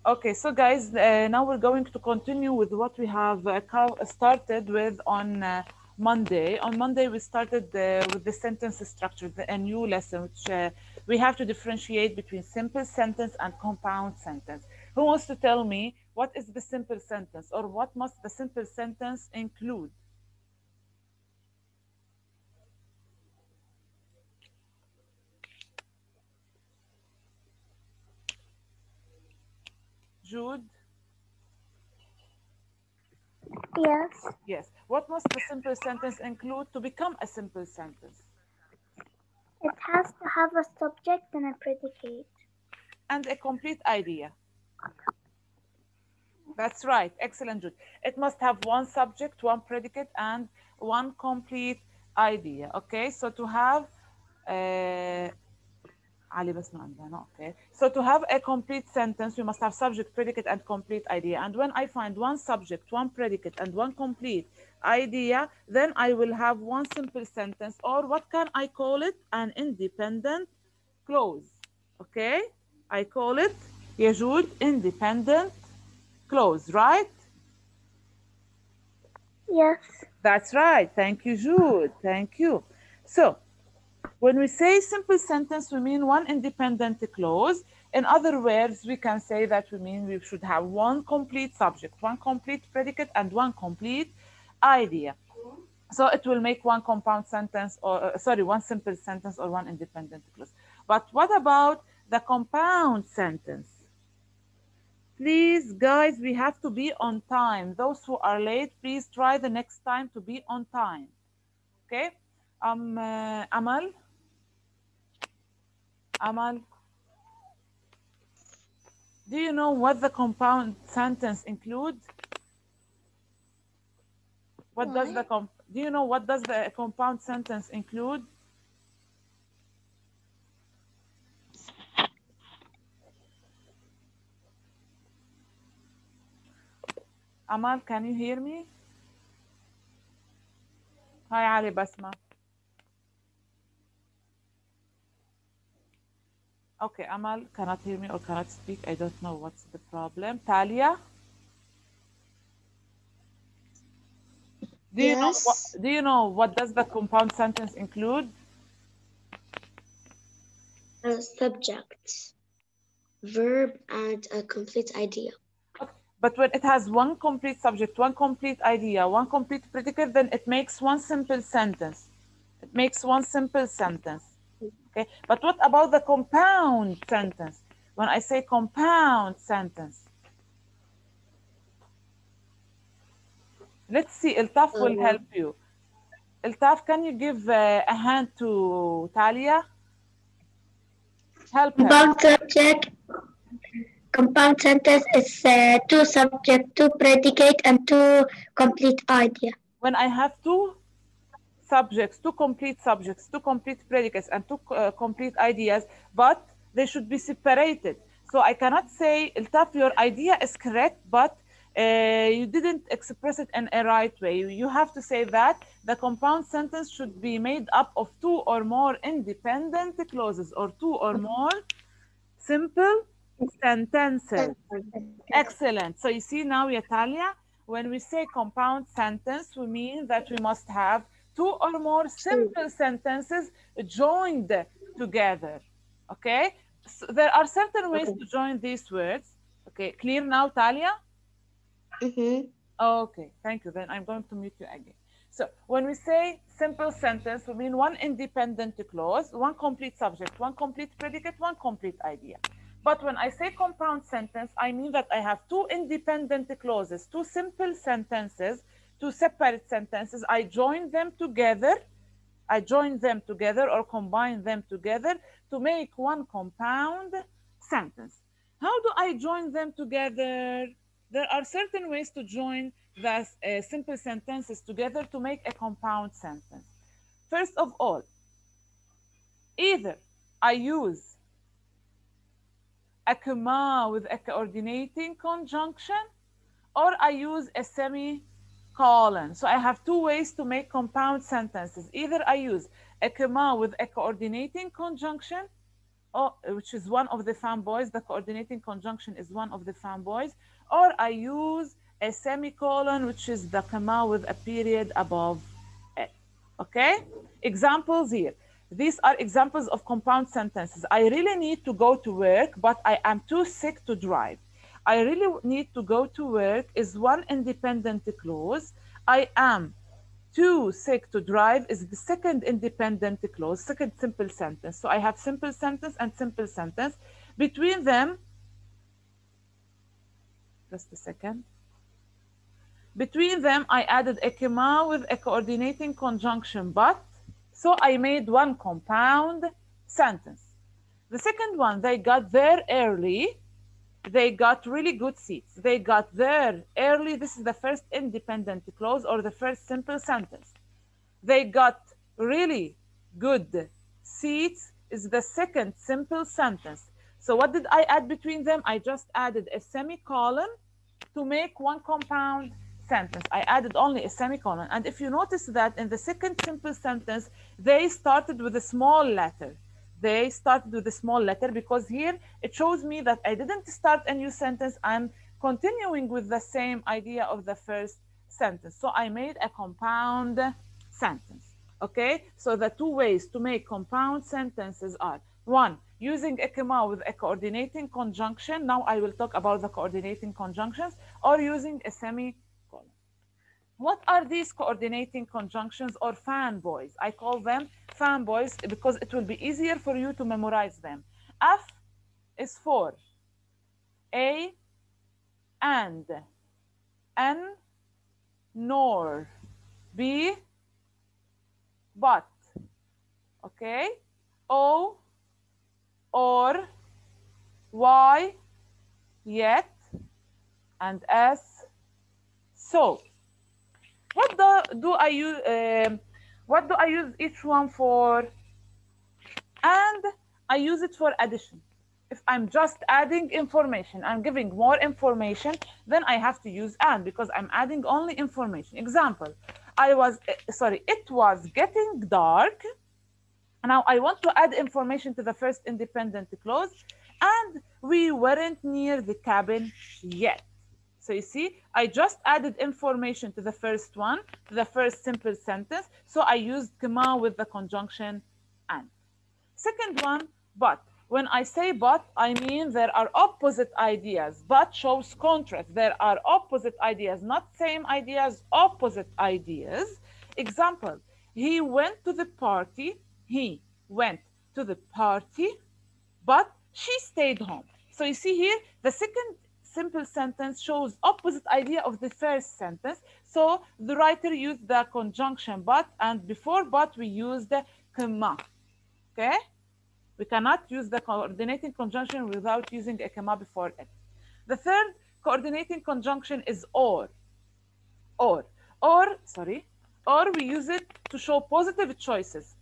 Okay, so guys, now we're going to continue with what we have started with on Monday. On Monday, we started with the sentence structure, a new lesson, which we have to differentiate between simple sentence and compound sentence. Who wants to tell me what is the simple sentence, or what must the simple sentence include? Jude? Yes. Yes. What must the simple sentence include to become a simple sentence? It has to have a subject and a predicate. And a complete idea. That's right. Excellent, Jude. It must have one subject, one predicate, and one complete idea. Okay, so to have علي بس ما عندنا. Okay, so to have a complete sentence, we must have subject, predicate, and complete idea. And when I find one subject, one predicate, and one complete idea, then I will have one simple sentence, or what can I call it? An independent clause. Okay, I call it, يا جود, independent clause, right? Yes. That's right. Thank you, Jude. Thank you. So, when we say simple sentence, we mean one independent clause. In other words, we can say that we mean we should have one complete subject, one complete predicate, and one complete idea. So it will make one compound sentence, or sorry, one simple sentence or one independent clause. But what about the compound sentence? Please, guys, we have to be on time. Those who are late, please try the next time to be on time. Okay? Amal? Amal? Do you know what the compound sentence include? What does the do you know what does the compound sentence include? Amal, can you hear me? Hi, Ali Basma. Okay, Amal cannot hear me or cannot speak. I don't know what's the problem. Talia, Yes. do you know what does the compound sentence include? A subject, verb, and a complete idea. Okay. But when it has one complete subject, one complete idea, one complete predicate, then it makes one simple sentence. It makes one simple sentence. Okay. But what about the compound sentence? When I say compound sentence, let's see. Iltaf will help you. Iltaf, can you give a hand to Talia? Help her. Compound sentence is two subject, two predicate, and two complete idea. When I have two subjects, two complete subjects, two complete predicates, and two complete ideas, but they should be separated. So I cannot say, Iltaf, your idea is correct, but you didn't express it in a right way. You have to say that the compound sentence should be made up of two or more independent clauses, or two or more simple sentences. Excellent. So you see now, Yatalia, when we say compound sentence, we mean that we must have two or more simple sentences joined together. Okay? So there are certain ways to join these words. Okay, clear now, Talia? Okay, thank you. Then I'm going to mute you again. So when we say simple sentence, we mean one independent clause, one complete subject, one complete predicate, one complete idea. But when I say compound sentence, I mean that I have two independent clauses, two simple sentences, two separate sentences. I join them together. I join them together or combine them together to make one compound sentence. How do I join them together? There are certain ways to join the simple sentences together to make a compound sentence. First of all, either I use a comma with a coordinating conjunction, or I use a semicolon. So I have two ways to make compound sentences. Either I use a comma with a coordinating conjunction, which is one of the fanboys. The coordinating conjunction is one of the fanboys. Or I use a semicolon, which is the comma with a period above it. Okay? Examples here. These are examples of compound sentences. I really need to go to work, but I am too sick to drive. I really need to go to work is one independent clause. I am too sick to drive is the second independent clause, second simple sentence. So I have simple sentence and simple sentence. Between them, just a second. Between them, I added a comma with a coordinating conjunction, but. So I made one compound sentence. The second one, they got there early. They got really good seats. They got there early. This is the first independent clause or the first simple sentence. They got really good seats is the second simple sentence. So what did I add between them? I just added a semicolon to make one compound sentence. I added only a semicolon. And if you notice that in the second simple sentence, they started with a small letter. They started with a small letter because here it shows me that I didn't start a new sentence. I'm continuing with the same idea of the first sentence. So I made a compound sentence. Okay, so the two ways to make compound sentences are: one, using a comma with a coordinating conjunction. Now I will talk about the coordinating conjunctions, or using a semicolon. What are these coordinating conjunctions or fanboys? I call them fanboys because it will be easier for you to memorize them. F is for A and, N, nor, B, but, okay? O, or, Y, yet, and S, so. What do I use? What do I use each one for? And I use it for addition. If I'm just adding information, I'm giving more information, then I have to use and because I'm adding only information. Example, it was getting dark. Now I want to add information to the first independent clause, and we weren't near the cabin yet. So you see, I just added information to the first one, to the first simple sentence. So I used comma with the conjunction and. Second one, but. When I say but, I mean there are opposite ideas. But shows contrast. There are opposite ideas, not same ideas, opposite ideas. Example, he went to the party. He went to the party, but she stayed home. So you see here, the second simple sentence shows opposite idea of the first sentence. So the writer used the conjunction but, and before but we used the comma. Okay? We cannot use the coordinating conjunction without using a comma before it. The third coordinating conjunction is or. Or we use it to show positive choices,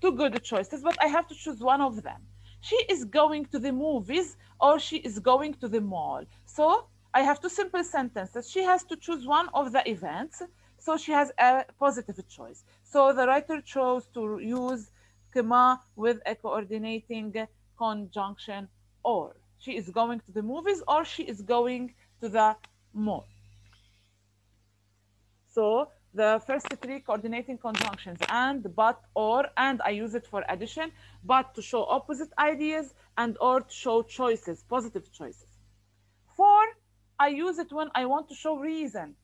two good choices, but I have to choose one of them. She is going to the movies or she is going to the mall. So I have two simple sentences. She has to choose one of the events, so she has a positive choice. So the writer chose to use comma with a coordinating conjunction or. She is going to the movies or she is going to the mall. So the first three coordinating conjunctions, and, but, or, and I use it for addition, but to show opposite ideas, and or to show choices, positive choices. For, I use it when I want to show reason.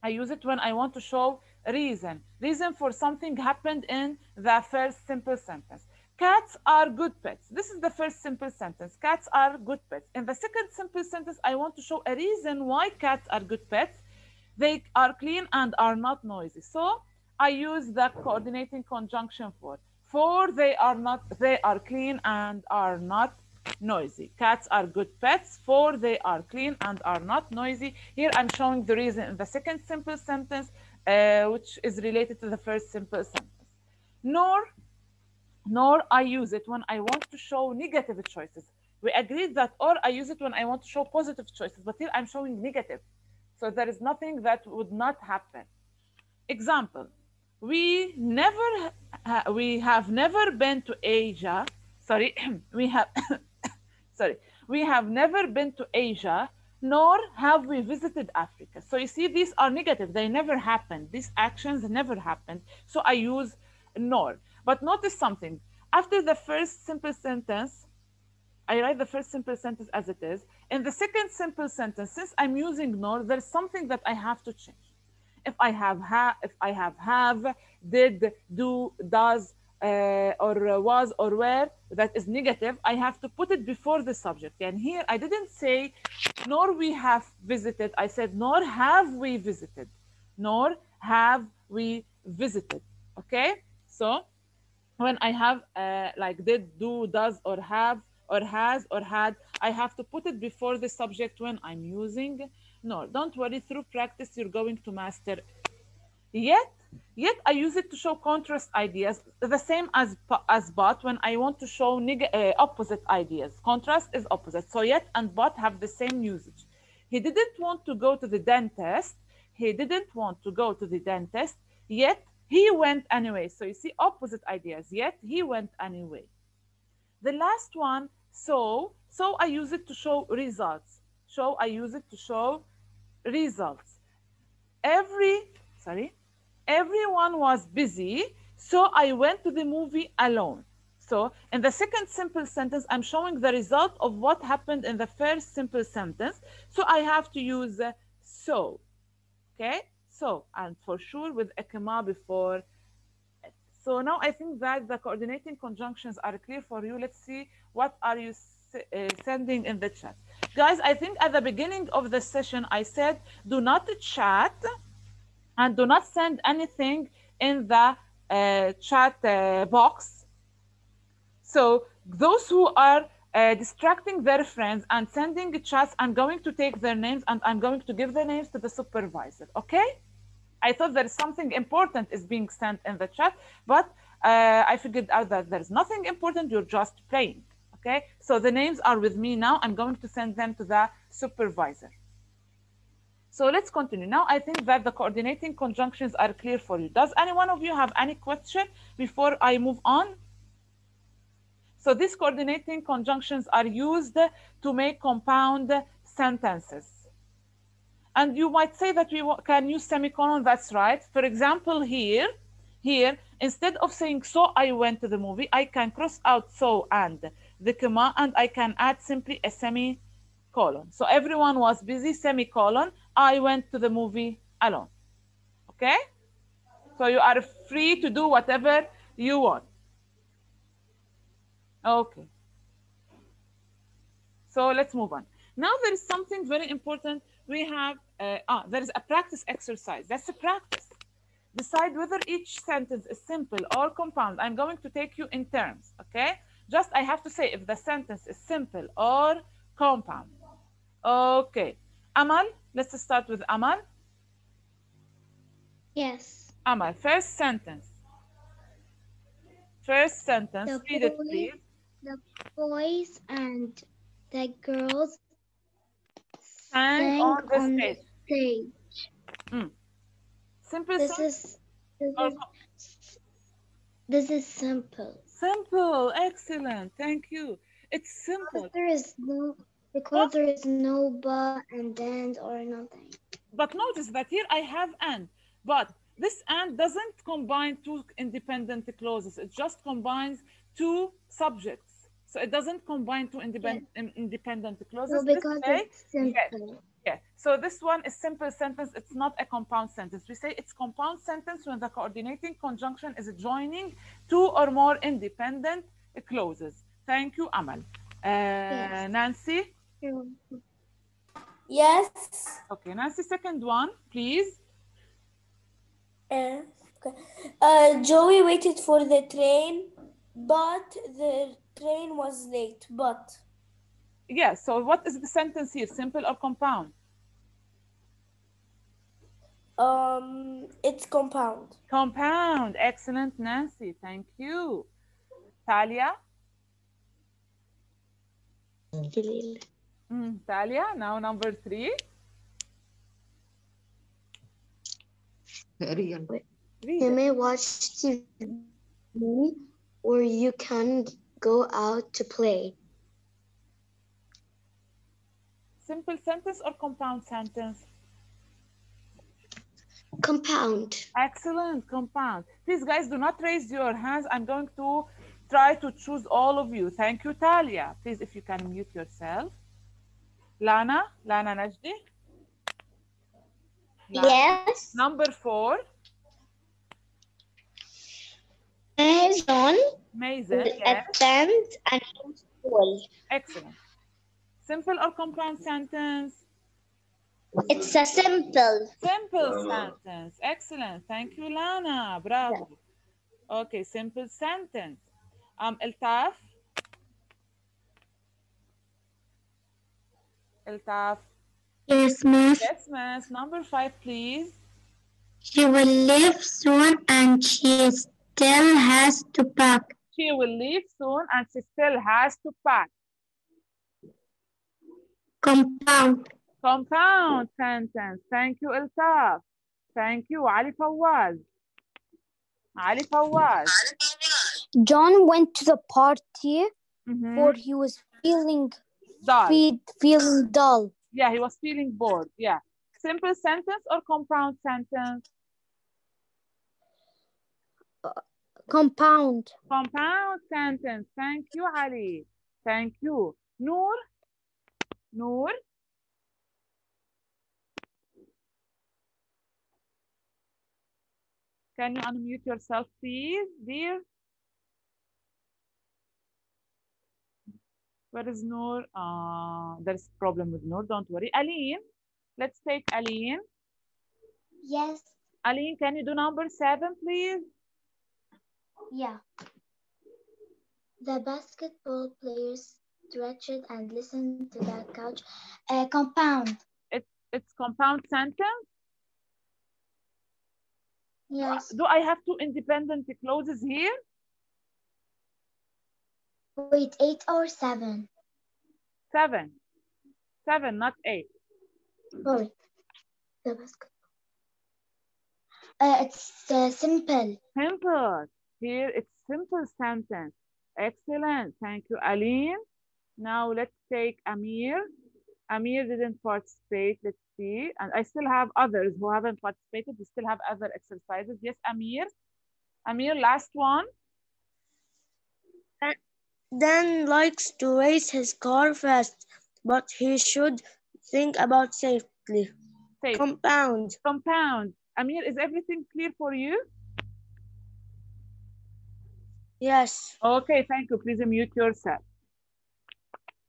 I use it when I want to show reason. Reason for something happened in the first simple sentence. Cats are good pets. This is the first simple sentence. Cats are good pets. In the second simple sentence, I want to show a reason why cats are good pets. They are clean and are not noisy. So I use the coordinating conjunction for. For they are clean and are not noisy. Cats are good pets. For they are clean and are not noisy. Here I'm showing the reason in the second simple sentence, which is related to the first simple sentence. Nor I use it when I want to show negative choices. We agreed that or I use it when I want to show positive choices, but here I'm showing negative. So there is nothing that would not happen. Example, we have never been to Asia, sorry, we have, sorry, we have never been to Asia, nor have we visited Africa. So you see, these are negative. They never happened. These actions never happened. So I use nor. But notice something. After the first simple sentence, I write the first simple sentence as it is. In the second simple sentence, since I'm using nor, there's something that I have to change. If I have, did, do, does, or was or were, that is negative, I have to put it before the subject. And here I didn't say nor we have visited, I said nor have we visited. Nor have we visited. Okay? So when I have like did, do, does, or have, or has, or had, I have to put it before the subject when I'm using nor. Don't worry, through practice, you're going to master. Yet, yet I use it to show contrast ideas, the same as but when I want to show opposite ideas. Contrast is opposite. So yet and but have the same usage. He didn't want to go to the dentist. He didn't want to go to the dentist, yet he went anyway. So you see opposite ideas. Yet he went anyway. The last one, so I use it to show results. I use it to show results. Everyone was busy, so I went to the movie alone. So in the second simple sentence, I'm showing the result of what happened in the first simple sentence. So I have to use so. Okay? So, and for sure with a comma before it. So now I think that the coordinating conjunctions are clear for you. Let's see what are you sending in the chat. Guys, I think at the beginning of the session, I said, do not chat and do not send anything in the chat box. So those who are distracting their friends and sending chats, I'm going to take their names and I'm going to give the names to the supervisor, okay? I thought there is something important is being sent in the chat, but I figured out that there's nothing important, you're just playing, okay? So the names are with me now. I'm going to send them to the supervisor. So let's continue. Now I think that the coordinating conjunctions are clear for you. Does any one of you have any question before I move on? So these coordinating conjunctions are used to make compound sentences. And you might say that we can use semicolon, that's right. For example, here, instead of saying, so I went to the movie, I can cross out so and the comma, and I can add simply a semicolon. So everyone was busy, semicolon, I went to the movie alone. Okay? So you are free to do whatever you want. Okay. So let's move on. Now there is something very important. We have, there is a practice exercise. That's a practice. Decide whether each sentence is simple or compound. I'm going to take you in terms, okay? Just I have to say if the sentence is simple or compound. Okay. Amal, let's start with Amal. Yes. Amal, first sentence. First sentence, read it, please. The boys and the girls Sang sang on the on the stage. stage. Simple This sentence? is simple. Simple, excellent, thank you. It's simple. Because there is no but and then or nothing. But notice that here I have and, but this and doesn't combine two independent clauses. It just combines two subjects. So it doesn't combine two independent clauses. So because it's simple. Yeah. So this one is simple sentence. It's not a compound sentence. We say it's compound sentence when the coordinating conjunction is joining two or more independent clauses. Thank you, Amal. Yes. Nancy? Yes. Okay, Nancy, second one, please. Okay. Joey waited for the train, but the train was late. But. Yeah, so what is the sentence here? Simple or compound? It's compound. Compound. Excellent, Nancy. Thank you. Talia? Talia, now number 3. You may watch TV or you can go out to play. Simple sentence or compound sentence? Compound. Excellent, compound. Please, guys, do not raise your hands. I'm going to try to choose all of you. Thank you, Talia. Please, if you can mute yourself. Lana Najdi. Lana. Yes. Number 4. Mason Mason, yes. attends a new school. Excellent. Simple or compound sentence? It's a simple. Simple sentence. Excellent. Thank you, Lana. Bravo. Okay, simple sentence. Eltaf. Eltaf. Yes, miss. Yes, miss. Number 5, please. She will leave soon and she still has to pack. She will leave soon and she still has to pack. Compound. Compound sentence. Thank you, Eltaf. Thank you, Ali Fawaz. Ali Fawaz. John went to the party Mhm. for he was feeling Dull. dull. Yeah, he was feeling bored. Yeah. Simple sentence or compound sentence? Compound. Compound sentence. Thank you, Ali. Thank you. Noor? Noor? Can you unmute yourself, please, dear? Where is Noor? There's a problem with Noor. Don't worry. Aline, let's take Aline. Yes. Aline, can you do number 7, please? Yeah. The basketball players stretched and listened to the couch. Compound. It's compound sentence? Yes. Do I have 2 independent clauses here? Wait, 8 or 7? 7. 7, not 8. Sorry. The basketball. It's simple. Simple. Here it's simple sentence. Excellent. Thank you, Aline. Now let's take Amir. Amir didn't participate. Let's see. And I still have others who haven't participated. We still have other exercises. Yes, Amir. Amir, last one. Dan likes to race his car fast, but he should think about safely. Safe. Compound. Compound. Amir, is everything clear for you? Yes. Okay, thank you. Please mute yourself.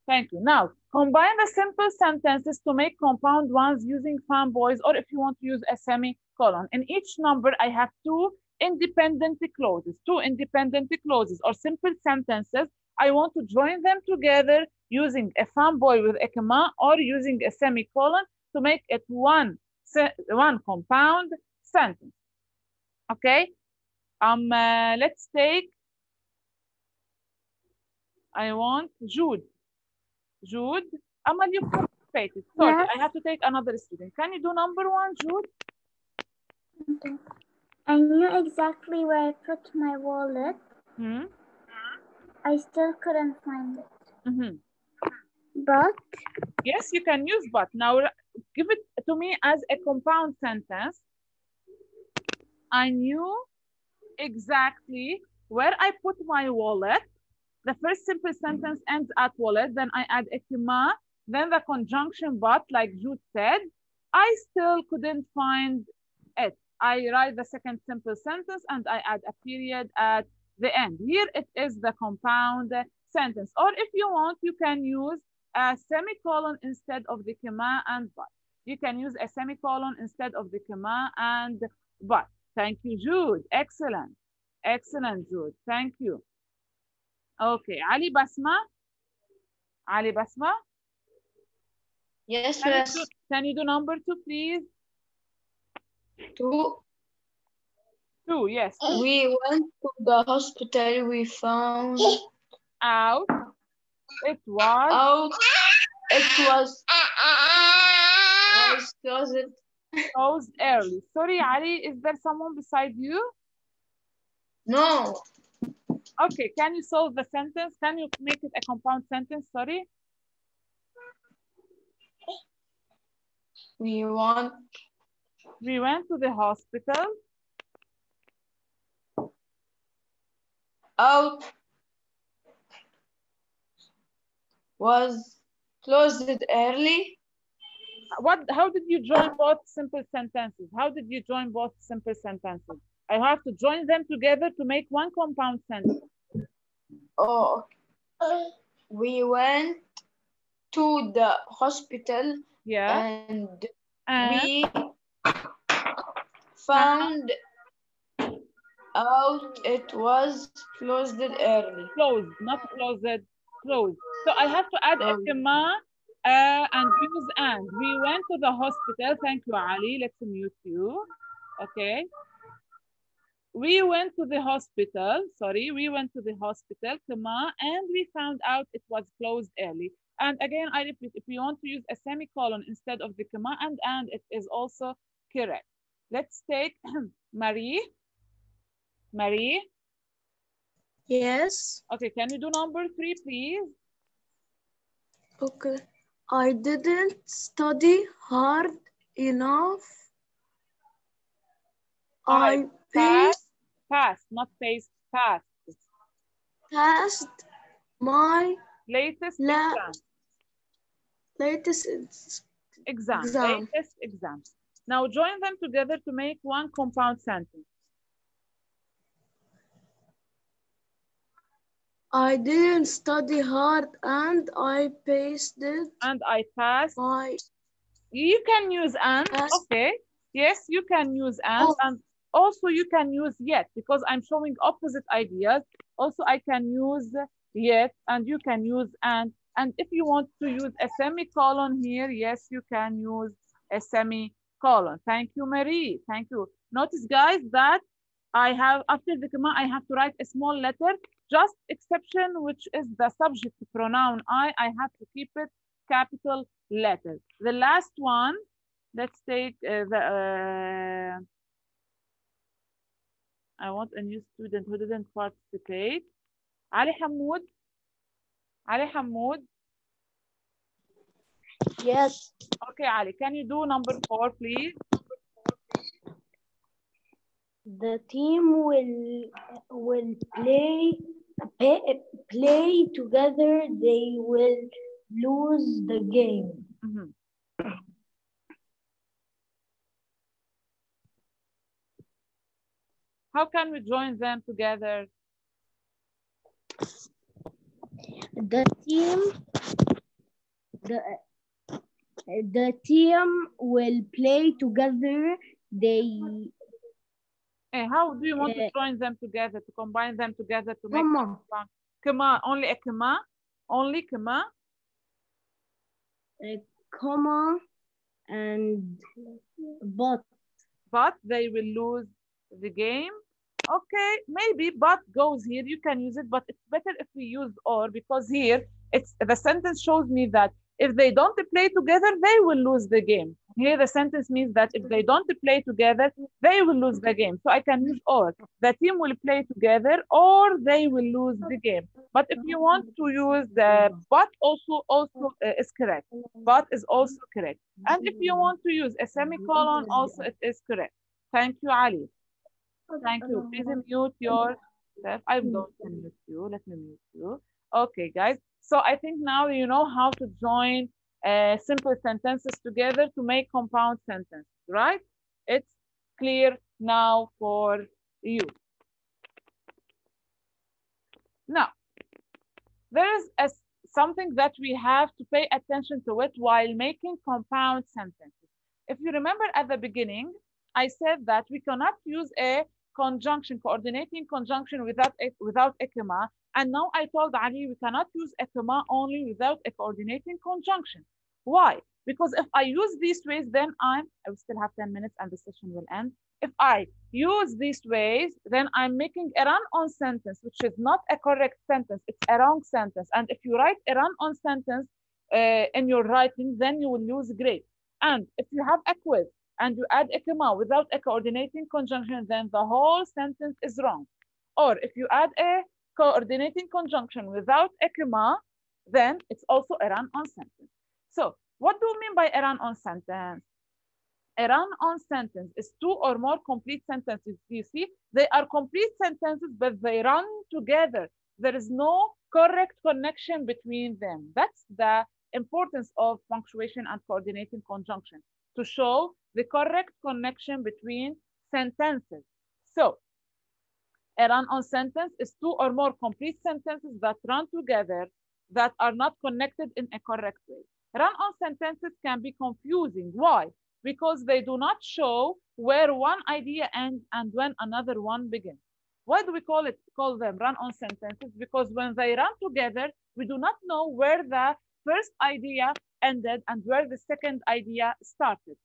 Thank you. Now, combine the simple sentences to make compound ones using fanboys, or if you want to use a semicolon. In each number, I have 2 independent clauses. 2 independent clauses or simple sentences. I want to join them together using a fanboy with a comma or using a semicolon to make it one compound sentence. Okay. Let's take. I want Jude. Jude, Amal, you participated. Sorry, Yes. I have to take another student. Can you do number 1, Jude? Okay. I knew exactly where I put my wallet. I still couldn't find it. But Yes, you can use but. Now give it to me as a compound sentence. I knew exactly where I put my wallet. The first simple sentence ends at wallet, then I add a comma, then the conjunction but, like Jude said. I still couldn't find it. I write the second simple sentence and I add a period at the end. Here it is the compound sentence. Or if you want, you can use a semicolon instead of the comma and but. You can use a semicolon instead of the comma and but. Thank you, Jude. Excellent. Excellent, Jude. Thank you. Okay, Ali Basma. Ali Basma. Yes, Can you do number 2, please? 2. 2, yes. We went to the hospital. We found out. It was. Out. It was closed. Closed early. Sorry, Ali, is there someone beside you? No. Okay, can you solve the sentence? Can you make it a compound sentence? Sorry. We went to the hospital. out was closed early. How did you join both simple sentences? How did you join both simple sentences? I have to join them together to make one compound sentence. Oh, we went to the hospital. Yeah. And And we found out it was closed early. closed, not closed, closed. So I have to add a comma and use and. We went to the hospital. Thank you, Ali. Let's mute you. Okay. We went to the hospital. Sorry, we went to the hospital, comma, and we found out it was closed early. And again, I repeat, if you want to use a semicolon instead of the comma and it is also correct. Let's take Marie. Marie. Yes. Okay, can you do number 3, please? Okay. I didn't study hard enough. I passed, not paced, passed. passed my Latest exam. latest Exam. exam. Latest exam. Now join them together to make one compound sentence. I didn't study hard and I passed it. And I passed. My You can use and, okay. Yes, you can use and also you can use yet because I'm showing opposite ideas. Also, I can use yet and you can use and. And if you want to use a semicolon here, yes, you can use a semicolon. Thank you, Marie. Thank you. Notice, guys, that I have, after the comma, I have to write a small letter. Just exception, which is the subject pronoun I have to keep it capital letter. The last one, let's take I want a new student who didn't participate. Ali Hamoud. Ali Hamoud. Yes. Okay, Ali, can you do number 4, please? The team will play together. They will lose the game. Mm-hmm. How can we join them together? The team will play together. How do you want to join them together, to combine them together to make comma. Comma, only a comma? Only comma? Comma and but. But they will lose the game. Okay, maybe but goes here. You can use it, but it's better if we use or because here the sentence shows me that if they don't play together, they will lose the game. Here the sentence means that if they don't play together, they will lose the game. So I can use or. The team will play together or they will lose the game. But if you want to use the but also is correct. But is also correct. And if you want to use a semicolon, also it is correct. Thank you, Ali. Thank you. Please mute yourself. I'm going to mute you. Let me mute you. Okay, guys. So I think now you know how to join simple sentences together to make compound sentences, right? It's clear now for you. Now, there is something that we have to pay attention to it while making compound sentences. If you remember at the beginning, I said that we cannot use a conjunction, coordinating conjunction without a comma. And now I told Ali we cannot use a comma only without a coordinating conjunction. Why? Because if I use these ways, then I will still have 10 minutes and the session will end. If I use these ways, then I'm making a run-on sentence, which is not a correct sentence. It's a wrong sentence. And if you write a run-on sentence in your writing, then you will lose grade. And if you have a quiz and you add a comma without a coordinating conjunction, then the whole sentence is wrong. Or if you add a coordinating conjunction without a comma, then it's also a run-on sentence. So what do we mean by a run-on sentence? A run-on sentence is two or more complete sentences. You see, they are complete sentences, but they run together. There is no correct connection between them. That's the importance of punctuation and coordinating conjunction, to show the correct connection between sentences. So a run-on sentence is two or more complete sentences that run together that are not connected in a correct way. Run-on sentences can be confusing. Why? Because they do not show where one idea ends and when another one begins. Why do we call them run-on sentences? Because when they run together, we do not know where the first idea ended and where the second idea started.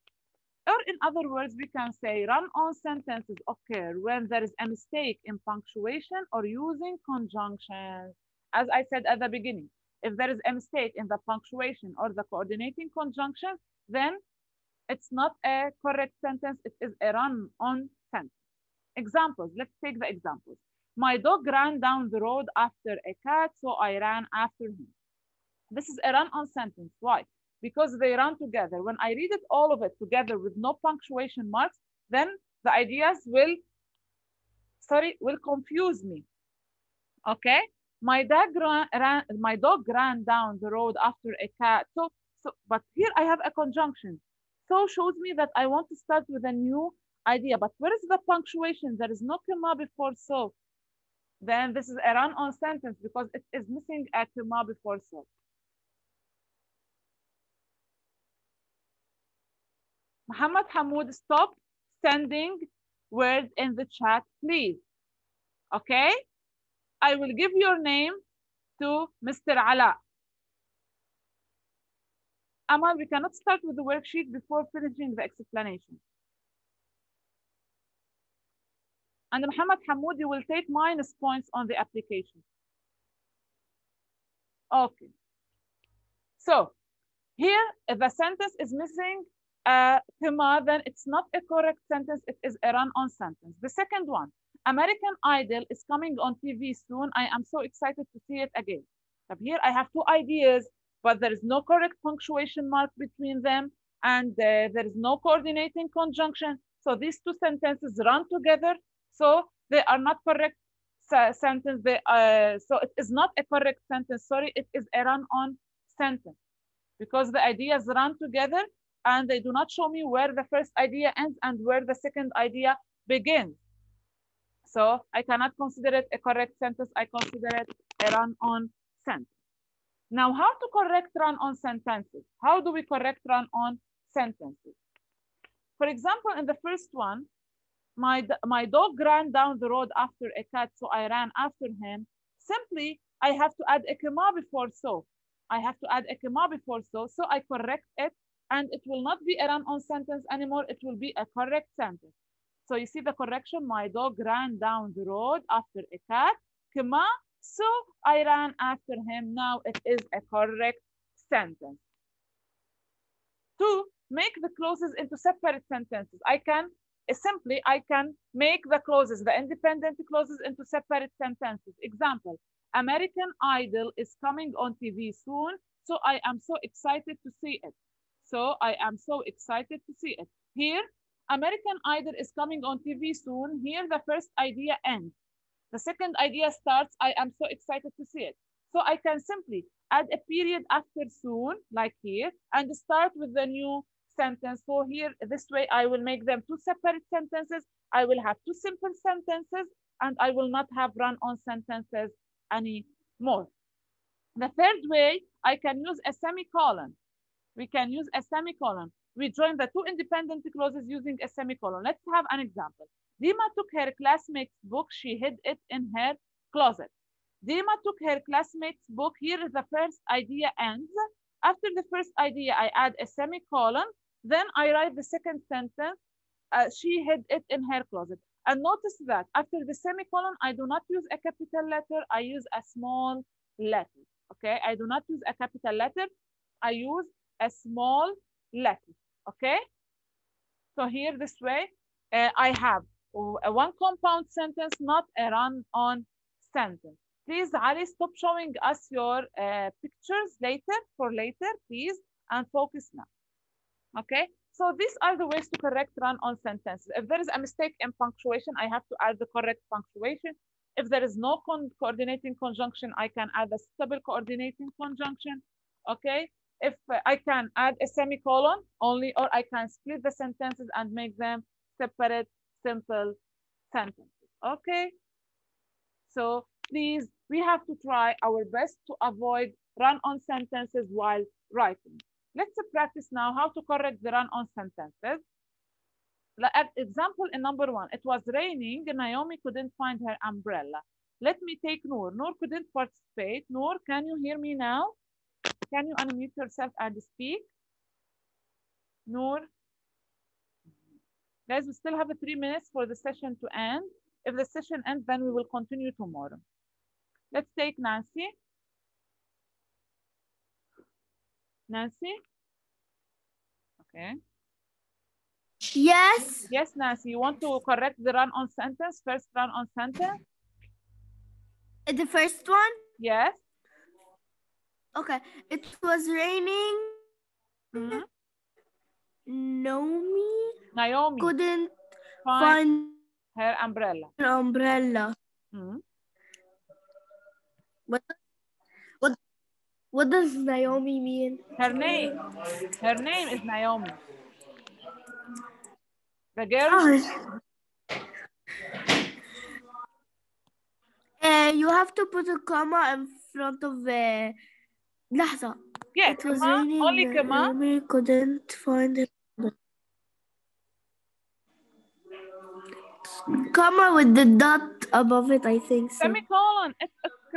Or in other words, we can say run-on sentences occur when there is a mistake in punctuation or using conjunctions. As I said at the beginning, if there is a mistake in the punctuation or the coordinating conjunction, then it's not a correct sentence, it is a run-on sentence. Examples, let's take the examples. My dog ran down the road after a cat, so I ran after him. This is a run-on sentence. Why? Because they run together. When I read it, all of it together with no punctuation marks, then the ideas will confuse me. Okay? My dog ran down the road after a cat. But here I have a conjunction. So shows me that I want to start with a new idea. But where is the punctuation? There is no comma before so. Then this is a run-on sentence because it is missing a comma before so. Muhammad Hamoud, stop sending words in the chat, please. Okay? I will give your name to Mr. Ala. Amal, we cannot start with the worksheet before finishing the explanation. And Muhammad Hamoud, you will take minus points on the application. Okay. So here, if the sentence is missing a comma, then it's not a correct sentence, it is a run-on sentence. The second one, American Idol is coming on TV soon. I am so excited to see it again. So here I have two ideas, but there is no correct punctuation mark between them, and there is no coordinating conjunction. So these two sentences run together, so they are not correct sentence. So it is not a correct sentence, sorry, it is a run-on sentence because the ideas run together and they do not show me where the first idea ends and where the second idea begins. So I cannot consider it a correct sentence. I consider it a run-on sentence. Now, how to correct run-on sentences? How do we correct run-on sentences? For example, in the first one, my dog ran down the road after a cat, so I ran after him. Simply, I have to add a comma before so. I have to add a comma before so I correct it, and it will not be a run-on sentence anymore. It will be a correct sentence. So you see the correction, my dog ran down the road after a cat, comma, so I ran after him. Now it is a correct sentence. To make the clauses into separate sentences, I can make the clauses, the independent clauses, into separate sentences. Example, American Idol is coming on TV soon, so I am so excited to see it. So I am so excited to see it. Here, American Idol is coming on TV soon. Here, the first idea ends. The second idea starts, I am so excited to see it. So I can simply add a period after soon, like here, and start with the new sentence. So here, this way, I will make them two separate sentences. I will have two simple sentences, and I will not have run-on sentences anymore. The third way, I can use a semicolon. We can use a semicolon. We join the two independent clauses using a semicolon. Let's have an example. Dima took her classmate's book. She hid it in her closet. Dima took her classmate's book. Here is the first idea ends. After the first idea, I add a semicolon. Then I write the second sentence. She hid it in her closet. And notice that after the semicolon, I do not use a capital letter. I use a small letter. Okay, I do not use a capital letter. I use a small letter. Okay, so here this way, I have a one compound sentence, not a run-on sentence. Please, Ali, stop showing us your pictures later, please, and focus now. Okay, so these are the ways to correct run-on sentences. If there is a mistake in punctuation, I have to add the correct punctuation. If there is no coordinating conjunction, I can add a suitable coordinating conjunction. Okay, if I can add a semicolon only, or I can split the sentences and make them separate, simple sentences. Okay, so please, we have to try our best to avoid run-on sentences while writing. Let's practice now how to correct the run-on sentences. Example in number 1, it was raining, Naomi couldn't find her umbrella. Let me take Noor. Noor couldn't participate. Noor, can you hear me now? Can you unmute yourself and speak? Noor? Guys, we still have 3 minutes for the session to end. If the session ends, then we will continue tomorrow. Let's take Nancy. Nancy? Okay. Yes. Yes, Nancy, you want to correct the run-on sentence, first run-on sentence? The first one? Yes. Okay. It was raining. Mm-hmm. Naomi couldn't find her umbrella. her umbrella. Mm-hmm. What does Naomi mean? Her name. Her name is Naomi. The girl's you have to put a comma in front of لحظة. Yes, It was comma, raining. only comma. Naomi couldn't find it. Comma with the dot above it, I think so. Semicolon.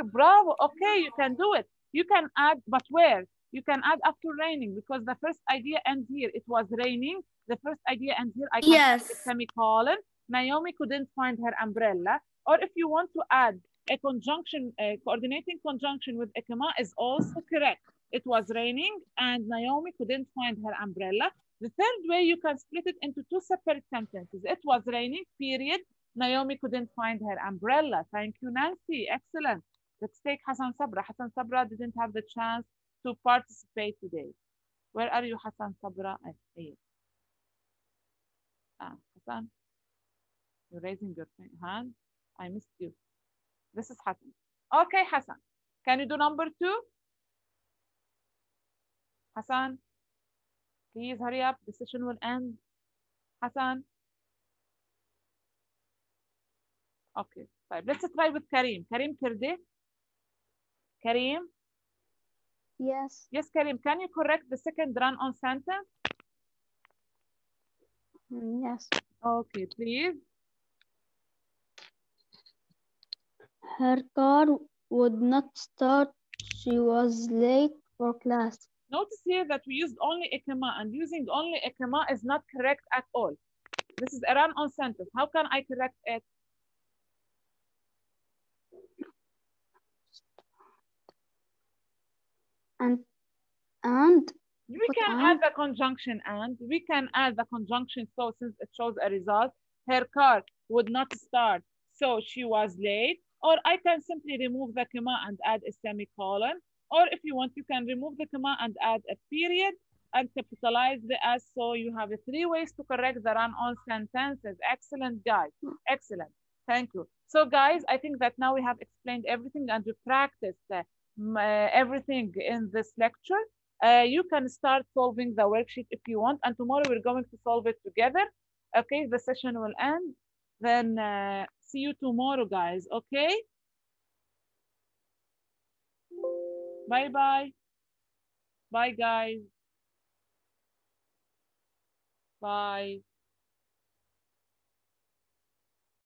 Bravo. Okay, you can do it. You can add, but where? You can add after raining because the first idea ends here. It was raining. The first idea ends here. I can add a semicolon. Naomi couldn't find her umbrella. Or if you want to add a conjunction, a coordinating conjunction with a comma is also correct. It was raining and Naomi couldn't find her umbrella. The third way, you can split it into 2 separate sentences. It was raining, period. Naomi couldn't find her umbrella. Thank you, Nancy. Excellent. Let's take Hassan Sabra. Hassan Sabra didn't have the chance to participate today. Where are you, Hassan Sabra? Here. Hassan, you're raising your hand. I missed you. This is Hassan. Okay, Hassan. Can you do number 2? Hassan, please hurry up. The session will end. Hassan. Okay, fine. Let's try with Karim. Karim Kirde. Karim. Yes. Yes, Karim. Can you correct the second run-on sentence? Yes. Okay, please. Her car would not start. She was late for class. Notice here that we used only a comma, and using only a comma is not correct at all. This is a run-on sentence. How can I correct it? And we can add the conjunction and. We can add the conjunction so since it shows a result. Her car would not start, so she was late. Or I can simply remove the comma and add a semicolon. Or if you want, you can remove the comma and add a period and capitalize the S. So you have 3 ways to correct the run-on sentences. Excellent, guys. Excellent. Thank you. So, guys, I think that now we have explained everything and we practiced everything in this lecture. You can start solving the worksheet if you want. And tomorrow we're going to solve it together. Okay, the session will end. Then see you tomorrow, guys. Okay? Bye-bye. Bye, guys. Bye.